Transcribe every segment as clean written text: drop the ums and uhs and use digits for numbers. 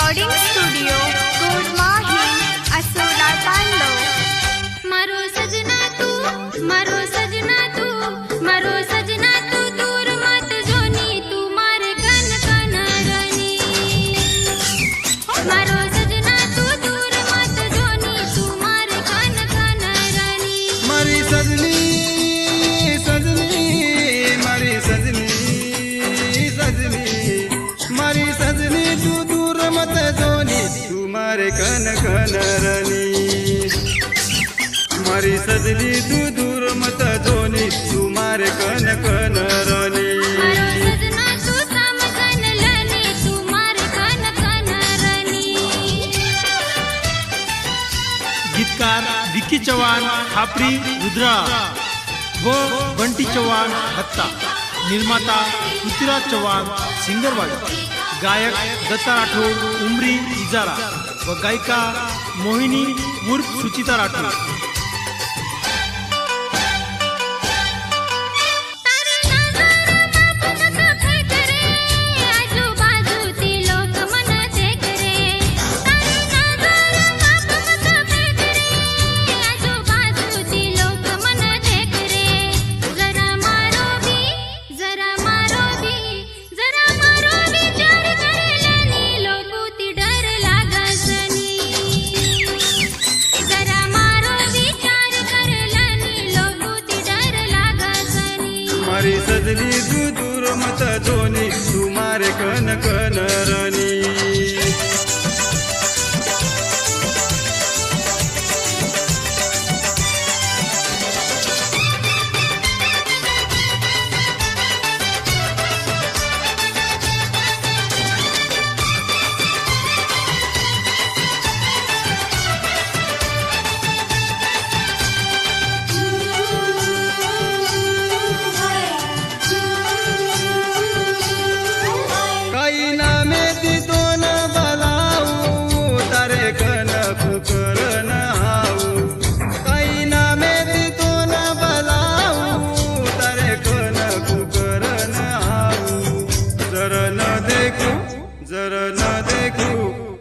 Recording studio ગોડમાહી અસોલા તાંડો મારો સજના તું મારો સજના તું મારો સજના તું દૂર મત જોની તું મારે કન કન રની મારો સજના તું દૂર મત જોની તું મારે કન કન રની મારી સજની સજની મારી સજની સજની મારી સજની તું દૂર મત જોની તું મારે કન કન રની મારી સજની તું દૂર મત જોની તું મારે કન કન રની મારો સજના તું સમજન લની તું મારે કન કન રની गीतकार विक्की चव्हाण खापरी रुद्रा व बंटी चव्हाण हत्ता, निर्माता पृथ्वीराज चव्हाण सिंगरवाडी, गायक दत्ता राठोड उमरी इजारा व गायिका मोहिनी उर्फ सुचिता राठोड. મારી સજની તું દૂર મત જોની તું મારે કન કન રની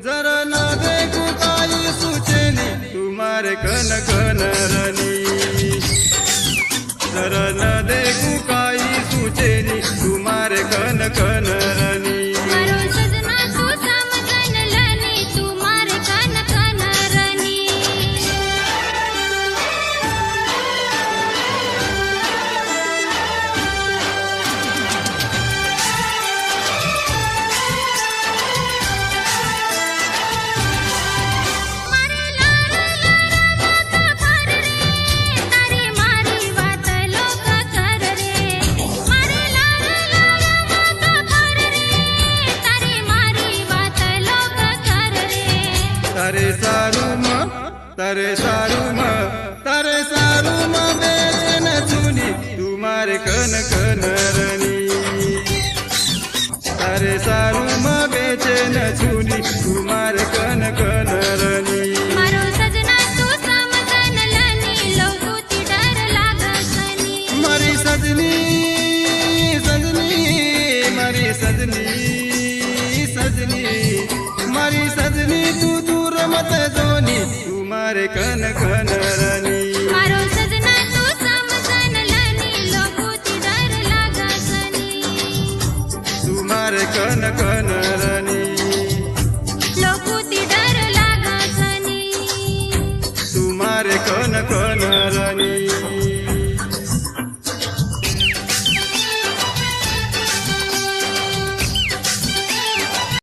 जरा न देखू काई सुचेनी तुम्हारे कन कन रनी जरा न देखू काई सुचेनी तुम्हारे कन कन रनी मारो सजना तू समजन लनी तू मारे कन कन रनी तारे सारू म बेचन चुनी तुम्हारे कन कन रनी तारे सारू म बेचन चुनी तुम्हारे कन कन रनी मारो सजना तू समजन लनी लोगोती डर लागसनी मारी सजनी सजनी मारी सजनी सजनी मारी सजनी तू दूर मत जोनी तुम्हारे कन कन रनी मारो सजना तू समजन लनी लोगोती डर लागसनी तुम्हारे कन कन रनी लोगोती डर लागसनी तुम्हारे कन कन रनी